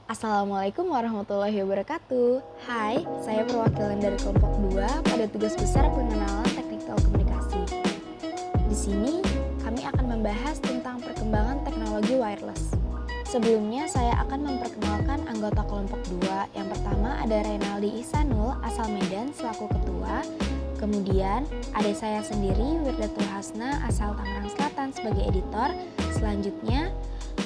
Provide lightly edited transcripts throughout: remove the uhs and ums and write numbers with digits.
Assalamualaikum warahmatullahi wabarakatuh. Hai, saya perwakilan dari kelompok 2 pada tugas besar pengenalan teknik telekomunikasi. Di sini, kami akan membahas tentang perkembangan teknologi wireless. Sebelumnya, saya akan memperkenalkan anggota kelompok 2. Yang pertama ada Renaldi Ihsanul, asal Medan selaku ketua. Kemudian, ada saya sendiri, Wirdatul Hasna, asal Tangerang Selatan sebagai editor. Selanjutnya,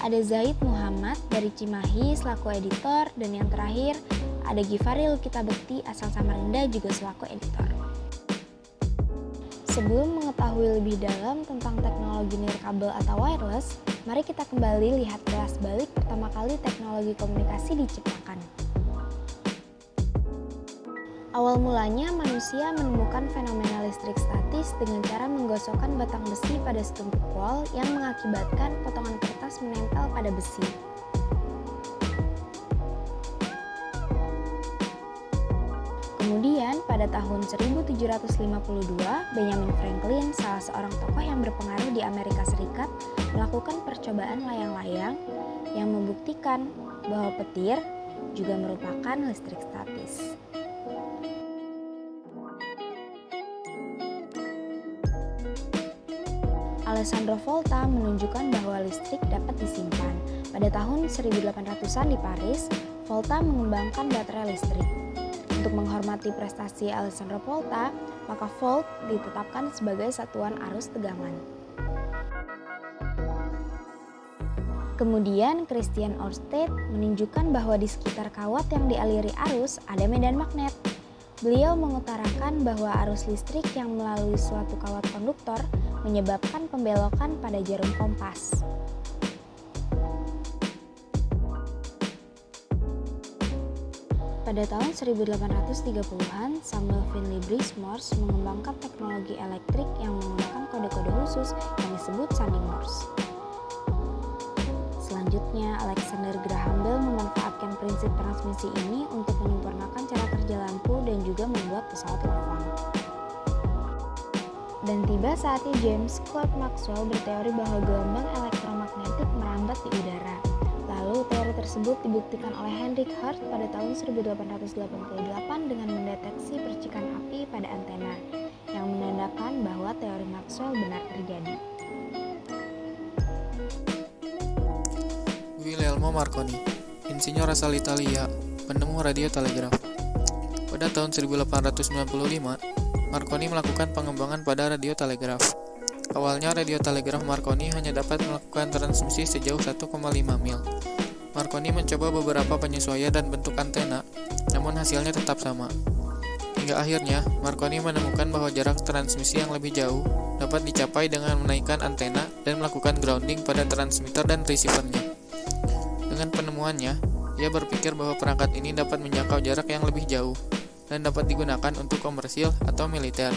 ada Zaid Muhammad dari Cimahi selaku editor, dan yang terakhir ada Gifaril Kita Bekti asal Samarinda juga selaku editor. Sebelum mengetahui lebih dalam tentang teknologi nirkabel atau wireless, mari kita kembali lihat kilas balik pertama kali teknologi komunikasi diciptakan. Awal mulanya manusia menemukan fenomena listrik statis dengan cara menggosokkan batang besi pada setumpuk wol yang mengakibatkan potongan kertas menempel pada besi. Kemudian pada tahun 1752, Benjamin Franklin, salah seorang tokoh yang berpengaruh di Amerika Serikat, melakukan percobaan layang-layang yang membuktikan bahwa petir juga merupakan listrik statis. Alessandro Volta menunjukkan bahwa listrik dapat disimpan. Pada tahun 1800-an di Paris, Volta mengembangkan baterai listrik. Untuk menghormati prestasi Alessandro Volta, maka volt ditetapkan sebagai satuan arus tegangan. Kemudian Christian Ørsted menunjukkan bahwa di sekitar kawat yang dialiri arus ada medan magnet. Beliau mengutarakan bahwa arus listrik yang melalui suatu kawat konduktor menyebabkan pembelokan pada jarum kompas. Pada tahun 1830-an, Samuel Finley Breese-Morse mengembangkan teknologi elektrik yang menggunakan kode-kode khusus yang disebut sanding Morse. Selanjutnya, Alexander Graham Bell memanfaatkan prinsip transmisi ini untuk menyempurnakan cara kerja lampu dan juga membuat pesawat terbang. Dan tiba saatnya James Clerk Maxwell berteori bahwa gelombang elektromagnetik merambat di udara. Lalu teori tersebut dibuktikan oleh Heinrich Hertz pada tahun 1888 dengan mendeteksi percikan api pada antena, yang menandakan bahwa teori Maxwell benar terjadi. Guglielmo Marconi, insinyur asal Italia, penemu radio telegraf. Pada tahun 1895, Marconi melakukan pengembangan pada radio telegraf. Awalnya radio telegraf Marconi hanya dapat melakukan transmisi sejauh 1,5 mil. Marconi mencoba beberapa penyesuaian dan bentuk antena, namun hasilnya tetap sama. Hingga akhirnya, Marconi menemukan bahwa jarak transmisi yang lebih jauh dapat dicapai dengan menaikkan antena dan melakukan grounding pada transmitter dan receivernya. Dengan penemuannya, ia berpikir bahwa perangkat ini dapat menjangkau jarak yang lebih jauh dan dapat digunakan untuk komersil atau militer.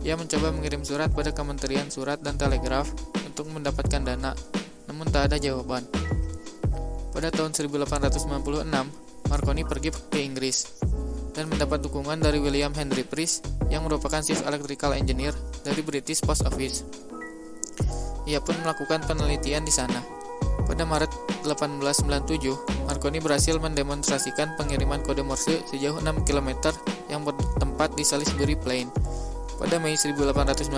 Ia mencoba mengirim surat pada Kementerian Surat dan Telegraf untuk mendapatkan dana, namun tak ada jawaban. Pada tahun 1896, Marconi pergi ke Inggris dan mendapat dukungan dari William Henry Price yang merupakan Chief Electrical Engineer dari British Post Office. Ia pun melakukan penelitian di sana. Pada Maret 1897, Marconi berhasil mendemonstrasikan pengiriman kode Morse sejauh 6 km yang bertempat di Salisbury Plain. Pada Mei 1897,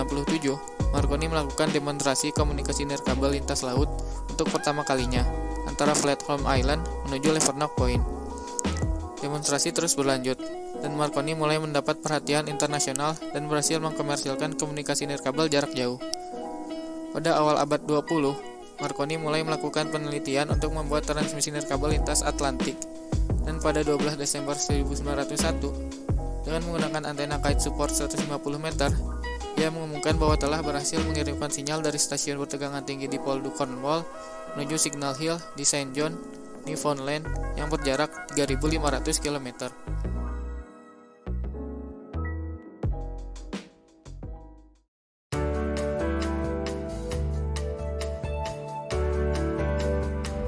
Marconi melakukan demonstrasi komunikasi nirkabel lintas laut untuk pertama kalinya antara Flatholm Island menuju Livernock Point. Demonstrasi terus berlanjut, dan Marconi mulai mendapat perhatian internasional dan berhasil mengkomersilkan komunikasi nirkabel jarak jauh. Pada awal abad 20, Marconi mulai melakukan penelitian untuk membuat transmisi nirkabel lintas Atlantik, dan pada 12 Desember 1901, dengan menggunakan antena kite support 150 meter, ia mengumumkan bahwa telah berhasil mengirimkan sinyal dari stasiun bertegangan tinggi di Poldhu Cornwall menuju Signal Hill di Saint John, Newfoundland yang berjarak 3.500 km.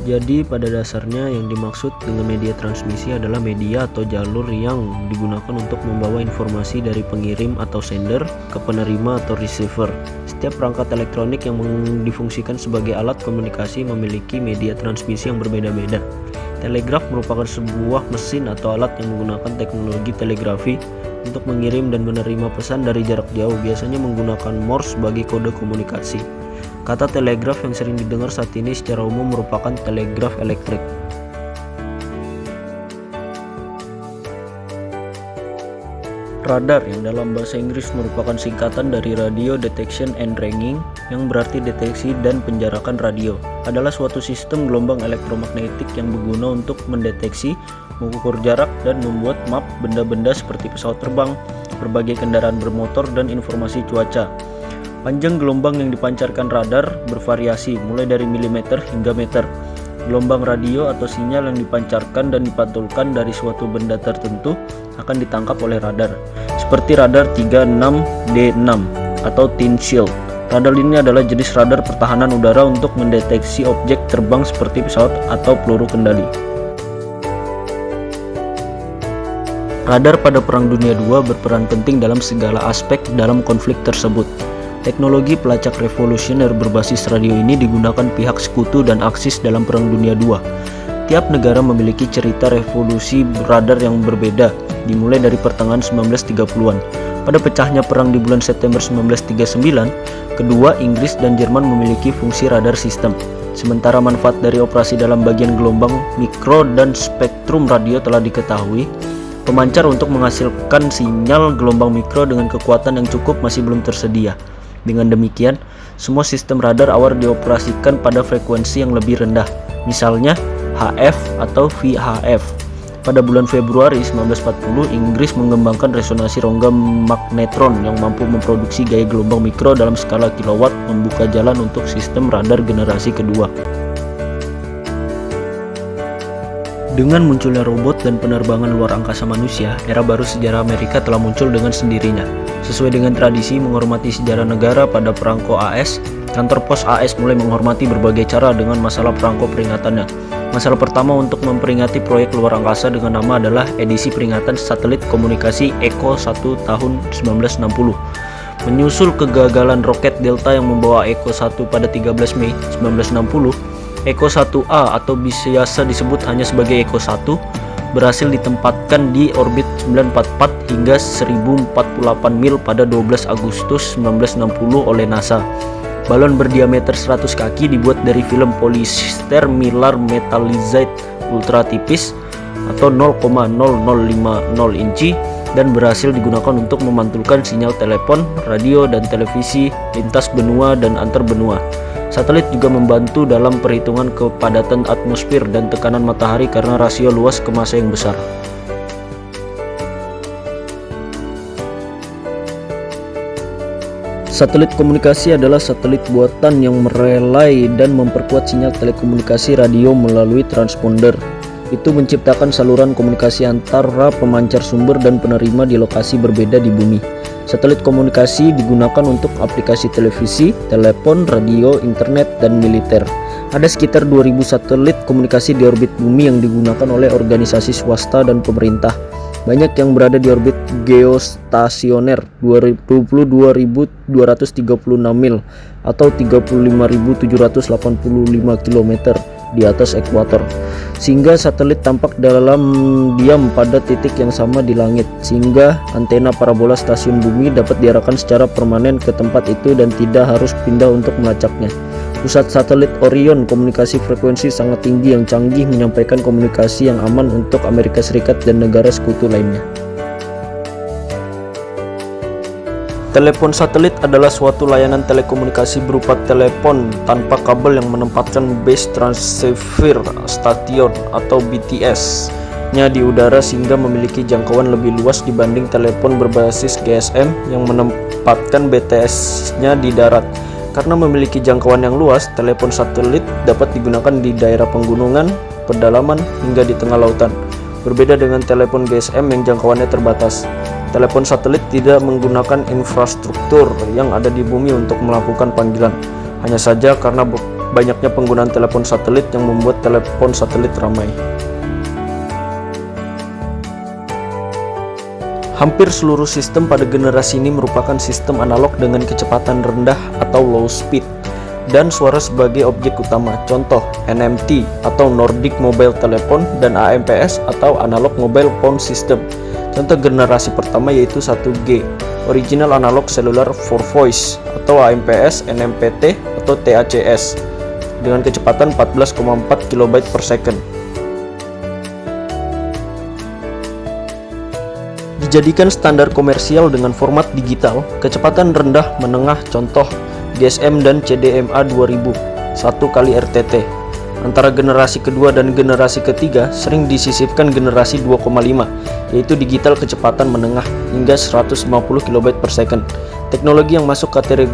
Jadi pada dasarnya yang dimaksud dengan media transmisi adalah media atau jalur yang digunakan untuk membawa informasi dari pengirim atau sender ke penerima atau receiver. Setiap perangkat elektronik yang difungsikan sebagai alat komunikasi memiliki media transmisi yang berbeda-beda. Telegraf merupakan sebuah mesin atau alat yang menggunakan teknologi telegrafi untuk mengirim dan menerima pesan dari jarak jauh, biasanya menggunakan Morse sebagai kode komunikasi. Kata telegraf yang sering didengar saat ini secara umum merupakan telegraf elektrik. Radar, yang dalam bahasa Inggris merupakan singkatan dari Radio Detection and Ranging, yang berarti deteksi dan penjarakan radio, adalah suatu sistem gelombang elektromagnetik yang berguna untuk mendeteksi, mengukur jarak, dan membuat map benda-benda seperti pesawat terbang, berbagai kendaraan bermotor, dan informasi cuaca. Panjang gelombang yang dipancarkan radar bervariasi, mulai dari milimeter hingga meter. Gelombang radio atau sinyal yang dipancarkan dan dipantulkan dari suatu benda tertentu akan ditangkap oleh radar, seperti radar 36D6 atau Thin Shield. Radar ini adalah jenis radar pertahanan udara untuk mendeteksi objek terbang seperti pesawat atau peluru kendali. Radar pada Perang Dunia II berperan penting dalam segala aspek dalam konflik tersebut. Teknologi pelacak revolusioner berbasis radio ini digunakan pihak sekutu dan Aksis dalam Perang Dunia II. Tiap negara memiliki cerita revolusi radar yang berbeda, dimulai dari pertengahan 1930-an. Pada pecahnya perang di bulan September 1939, kedua Inggris dan Jerman memiliki fungsi radar sistem. Sementara manfaat dari operasi dalam bagian gelombang mikro dan spektrum radio telah diketahui, pemancar untuk menghasilkan sinyal gelombang mikro dengan kekuatan yang cukup masih belum tersedia. Dengan demikian, semua sistem radar awal dioperasikan pada frekuensi yang lebih rendah, misalnya HF atau VHF. Pada bulan Februari 1940, Inggris mengembangkan resonansi rongga magnetron yang mampu memproduksi gaya gelombang mikro dalam skala kilowatt, membuka jalan untuk sistem radar generasi kedua. Dengan munculnya robot dan penerbangan luar angkasa manusia, era baru sejarah Amerika telah muncul dengan sendirinya. Sesuai dengan tradisi menghormati sejarah negara pada perangko AS, kantor pos AS mulai menghormati berbagai cara dengan masalah perangko peringatannya. Masalah pertama untuk memperingati proyek luar angkasa dengan nama adalah edisi peringatan satelit komunikasi ECO 1 tahun 1960. Menyusul kegagalan roket Delta yang membawa ECO 1 pada 13 Mei 1960, ECO 1A atau biasa disebut hanya sebagai ECO 1 berhasil ditempatkan di orbit 944 hingga 1048 mil pada 12 Agustus 1960 oleh NASA. Balon berdiameter 100 kaki dibuat dari film polyester mylar metallized ultra tipis atau 0,0050 inci dan berhasil digunakan untuk memantulkan sinyal telepon, radio, dan televisi lintas benua dan antar benua. Satelit juga membantu dalam perhitungan kepadatan atmosfer dan tekanan matahari karena rasio luas ke massa yang besar. Satelit komunikasi adalah satelit buatan yang merelay dan memperkuat sinyal telekomunikasi radio melalui transponder. Itu menciptakan saluran komunikasi antara pemancar sumber dan penerima di lokasi berbeda di bumi. Satelit komunikasi digunakan untuk aplikasi televisi, telepon, radio, internet, dan militer. Ada sekitar 2000 satelit komunikasi di orbit bumi yang digunakan oleh organisasi swasta dan pemerintah. Banyak yang berada di orbit geostasioner 22.236 mil atau 35.785 km di atas ekuator, sehingga satelit tampak dalam diam pada titik yang sama di langit, sehingga antena parabola stasiun bumi dapat diarahkan secara permanen ke tempat itu dan tidak harus pindah untuk melacaknya. Pusat satelit Orion komunikasi frekuensi sangat tinggi yang canggih menyampaikan komunikasi yang aman untuk Amerika Serikat dan negara sekutu lainnya. Telepon satelit adalah suatu layanan telekomunikasi berupa telepon tanpa kabel yang menempatkan base transceiver station atau BTS-nya di udara sehingga memiliki jangkauan lebih luas dibanding telepon berbasis GSM yang menempatkan BTS-nya di darat. Karena memiliki jangkauan yang luas, telepon satelit dapat digunakan di daerah pegunungan, pedalaman, hingga di tengah lautan. Berbeda dengan telepon GSM yang jangkauannya terbatas. Telepon satelit tidak menggunakan infrastruktur yang ada di bumi untuk melakukan panggilan. Hanya saja karena banyaknya penggunaan telepon satelit yang membuat telepon satelit ramai. Hampir seluruh sistem pada generasi ini merupakan sistem analog dengan kecepatan rendah atau low speed. dan suara sebagai objek utama. Contoh NMT atau Nordic Mobile Telephone dan AMPS atau Analog Mobile Phone System. Contoh generasi pertama yaitu 1G, Original Analog Cellular for Voice atau AMPS, NMPT atau TACS dengan kecepatan 14,4 KB per second. Dijadikan standar komersial dengan format digital, kecepatan rendah menengah contoh GSM dan CDMA 2000 1 kali RTT. Antara generasi kedua dan generasi ketiga sering disisipkan generasi 2,5 yaitu digital kecepatan menengah hingga 150 KB per second. Teknologi yang masuk kategori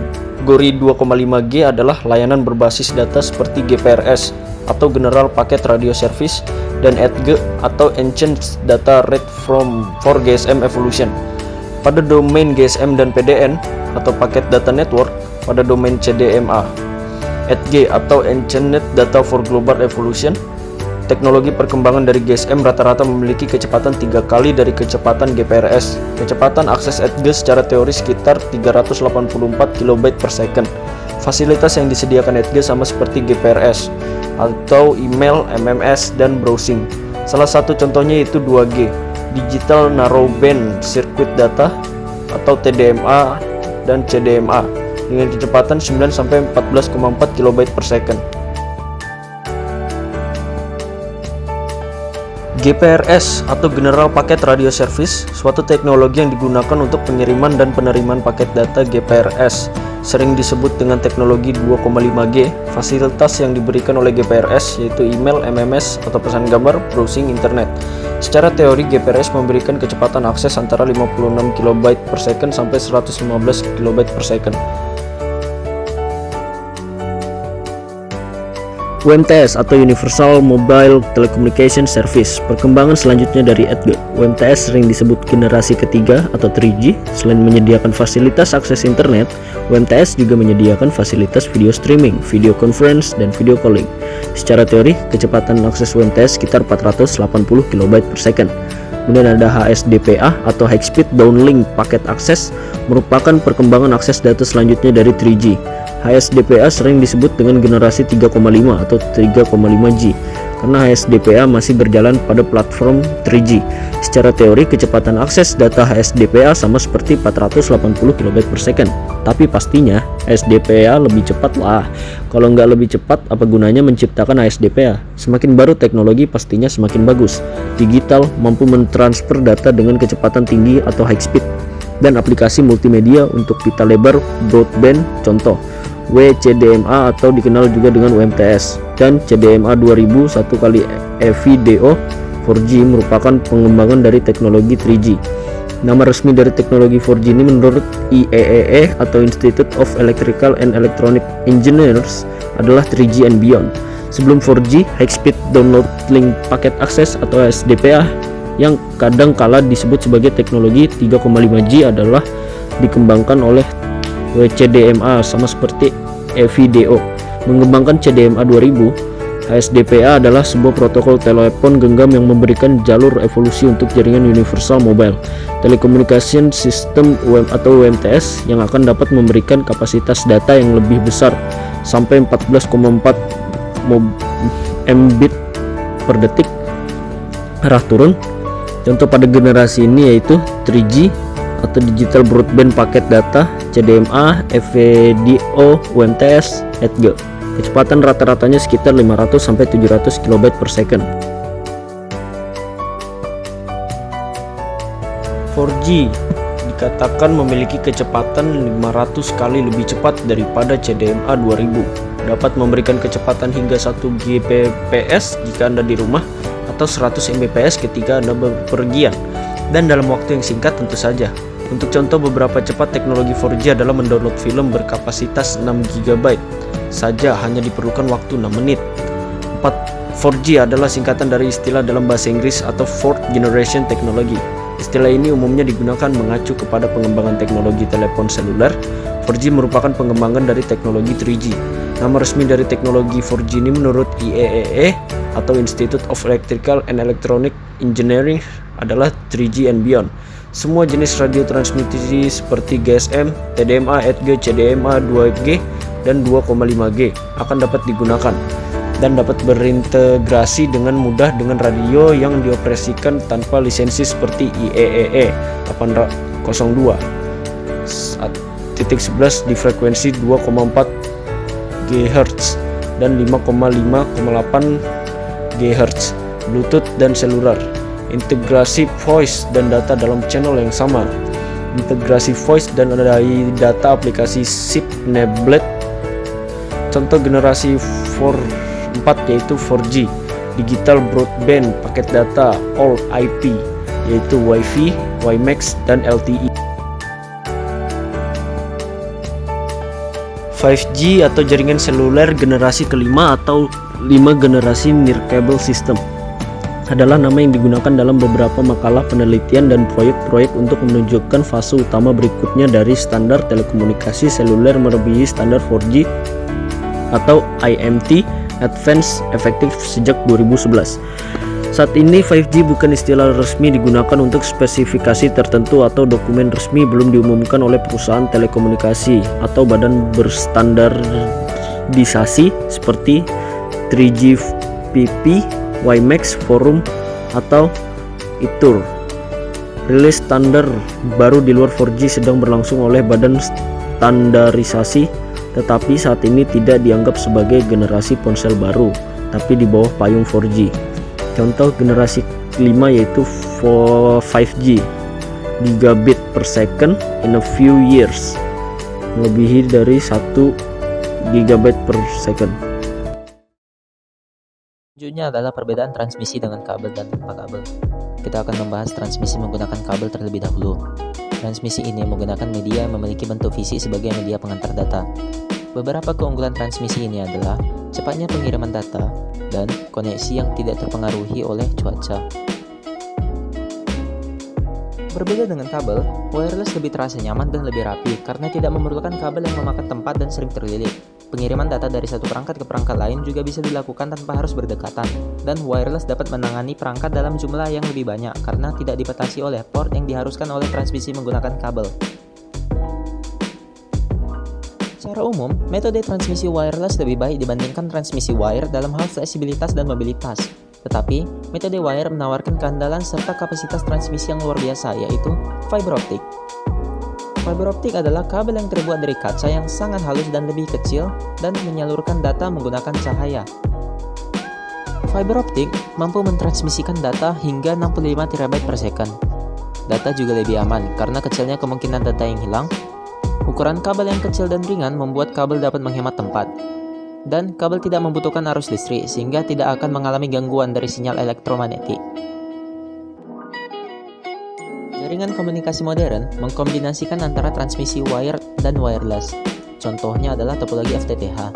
2,5G adalah layanan berbasis data seperti GPRS atau General Packet Radio Service dan EDGE atau Ancient Data Rate for GSM Evolution. Pada domain GSM dan PDN atau Packet Data Network, pada domain CDMA. EDGE atau Ancient Data for Global Evolution. Teknologi perkembangan dari GSM rata-rata memiliki kecepatan 3 kali dari kecepatan GPRS. Kecepatan akses EDGE secara teori sekitar 384 KB per second. Fasilitas yang disediakan EDGE sama seperti GPRS atau email, MMS, dan browsing. Salah satu contohnya yaitu 2G, Digital Narrowband Circuit Data atau TDMA dan CDMA dengan kecepatan 9-14,4 KB per second. GPRS atau General Packet Radio Service, suatu teknologi yang digunakan untuk pengiriman dan penerimaan paket data GPRS, sering disebut dengan teknologi 2,5G. Fasilitas yang diberikan oleh GPRS yaitu email, MMS atau pesan gambar, browsing internet. Secara teori, GPRS memberikan kecepatan akses antara 56 KB per second sampai 115 KB per second. UMTS atau Universal Mobile Telecommunication Service, perkembangan selanjutnya dari EDGE. UMTS sering disebut generasi ketiga atau 3G. Selain menyediakan fasilitas akses internet, UMTS juga menyediakan fasilitas video streaming, video conference, dan video calling. Secara teori, kecepatan akses UMTS sekitar 480 KB per second. Kemudian ada HSDPA atau High Speed Downlink Packet Access, merupakan perkembangan akses data selanjutnya dari 3G. HSDPA sering disebut dengan generasi 3,5 atau 3,5G karena HSDPA masih berjalan pada platform 3G. Secara teori, kecepatan akses data HSDPA sama seperti 480 KB per second. Tapi pastinya HSDPA lebih cepat lah. Kalau nggak lebih cepat, apa gunanya menciptakan HSDPA? Semakin baru teknologi, pastinya semakin bagus. Digital mampu mentransfer data dengan kecepatan tinggi atau high speed, dan aplikasi multimedia untuk pita lebar broadband, contoh WCDMA atau dikenal juga dengan UMTS, dan CDMA 2000 1 kali EVDO 4G merupakan pengembangan dari teknologi 3G. Nama resmi dari teknologi 4G ini menurut IEEE atau Institute of Electrical and Electronic Engineers adalah 3G and beyond. Sebelum 4G, High Speed Download Link Packet Access atau HSDPA yang kadang kala disebut sebagai teknologi 3,5G adalah dikembangkan oleh WCDMA sama seperti EVDO. Mengembangkan CDMA 2000, HSDPA adalah sebuah protokol telepon genggam yang memberikan jalur evolusi untuk jaringan Universal Mobile Telecommunication System atau UMTS yang akan dapat memberikan kapasitas data yang lebih besar sampai 14,4 Mbit per detik arah turun. Contoh pada generasi ini yaitu 3G atau Digital Broadband Packet Data, CDMA, EVDO, UMTS, EDGE. Kecepatan rata-ratanya sekitar 500-700 KB per second. 4G dikatakan memiliki kecepatan 500 kali lebih cepat daripada CDMA 2000. Dapat memberikan kecepatan hingga 1 Gbps jika Anda di rumah atau 100 Mbps ketika Anda bepergian, dan dalam waktu yang singkat tentu saja. Untuk contoh, beberapa cepat teknologi 4G adalah mendownload film berkapasitas 6 GB saja hanya diperlukan waktu 6 menit. 4G adalah singkatan dari istilah dalam bahasa Inggris atau Fourth Generation Technology. Istilah ini umumnya digunakan mengacu kepada pengembangan teknologi telepon seluler. 4G merupakan pengembangan dari teknologi 3G. Nama resmi dari teknologi 4G ini menurut IEEE atau Institute of Electrical and Electronic Engineering adalah 3G and beyond. Semua jenis radio transmisi seperti GSM, TDMA, EDGE, CDMA, 2G, dan 2,5G akan dapat digunakan dan dapat berintegrasi dengan mudah dengan radio yang dioperasikan tanpa lisensi seperti IEEE 802 .11 di frekuensi 2,4 GHz dan 5,8 GHz, Bluetooth dan seluler, integrasi voice dan data dalam channel yang sama, integrasi voice dan data aplikasi SIP enabled. Contoh generasi 4 yaitu 4G, digital broadband, paket data all IP yaitu Wi-Fi, WiMAX dan LTE. 5G atau jaringan seluler generasi kelima atau 5 generasi near cable system adalah nama yang digunakan dalam beberapa makalah penelitian dan proyek-proyek untuk menunjukkan fase utama berikutnya dari standar telekomunikasi seluler melebihi standar 4G atau IMT Advanced Effective sejak 2011. Saat ini 5G bukan istilah resmi digunakan untuk spesifikasi tertentu atau dokumen resmi belum diumumkan oleh perusahaan telekomunikasi atau badan berstandardisasi seperti 3GPP, WiMAX Forum atau ITUR. Rilis standar baru di luar 4G sedang berlangsung oleh badan standarisasi, tetapi saat ini tidak dianggap sebagai generasi ponsel baru, tapi di bawah payung 4G. Contoh generasi kelima yaitu 5G, gigabit per second in a few years, melebihi dari 1 gigabit per second. Selanjutnya adalah perbedaan transmisi dengan kabel dan tanpa kabel. Kita akan membahas transmisi menggunakan kabel terlebih dahulu. Transmisi ini menggunakan media yang memiliki bentuk fisik sebagai media pengantar data. Beberapa keunggulan transmisi ini adalah cepatnya pengiriman data dan koneksi yang tidak terpengaruhi oleh cuaca. Berbeda dengan kabel, wireless lebih terasa nyaman dan lebih rapi karena tidak memerlukan kabel yang memakan tempat dan sering terlilit. Pengiriman data dari satu perangkat ke perangkat lain juga bisa dilakukan tanpa harus berdekatan, dan wireless dapat menangani perangkat dalam jumlah yang lebih banyak karena tidak dibatasi oleh port yang diharuskan oleh transmisi menggunakan kabel. Secara umum, metode transmisi wireless lebih baik dibandingkan transmisi wire dalam hal fleksibilitas dan mobilitas. Tetapi, metode wire menawarkan keandalan serta kapasitas transmisi yang luar biasa, yaitu fiber optik. Fiber optik adalah kabel yang terbuat dari kaca yang sangat halus dan lebih kecil dan menyalurkan data menggunakan cahaya. Fiber optik mampu mentransmisikan data hingga 65 TB per second. Data juga lebih aman karena kecilnya kemungkinan data yang hilang. Ukuran kabel yang kecil dan ringan membuat kabel dapat menghemat tempat. Dan kabel tidak membutuhkan arus listrik sehingga tidak akan mengalami gangguan dari sinyal elektromagnetik. Jaringan komunikasi modern mengkombinasikan antara transmisi wire dan wireless. Contohnya adalah topologi FTTH.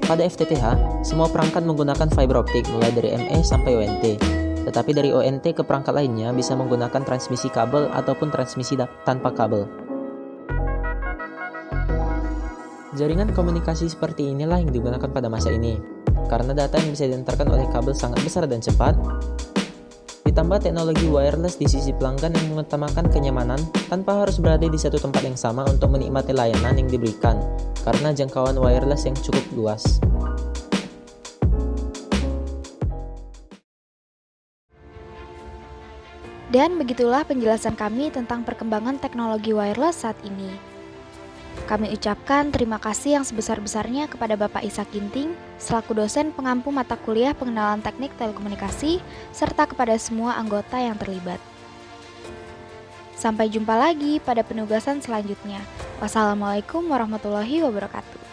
Pada FTTH, semua perangkat menggunakan fiber optik mulai dari ME sampai ONT. Tetapi dari ONT ke perangkat lainnya bisa menggunakan transmisi kabel ataupun transmisi tanpa kabel. Jaringan komunikasi seperti inilah yang digunakan pada masa ini. Karena data yang bisa diantarkan oleh kabel sangat besar dan cepat, ditambah teknologi wireless di sisi pelanggan yang mengutamakan kenyamanan tanpa harus berada di satu tempat yang sama untuk menikmati layanan yang diberikan karena jangkauan wireless yang cukup luas. Dan begitulah penjelasan kami tentang perkembangan teknologi wireless saat ini. Kami ucapkan terima kasih yang sebesar-besarnya kepada Bapak Ishak Ginting, selaku dosen pengampu mata kuliah pengenalan teknik telekomunikasi, serta kepada semua anggota yang terlibat. Sampai jumpa lagi pada penugasan selanjutnya. Wassalamualaikum warahmatullahi wabarakatuh.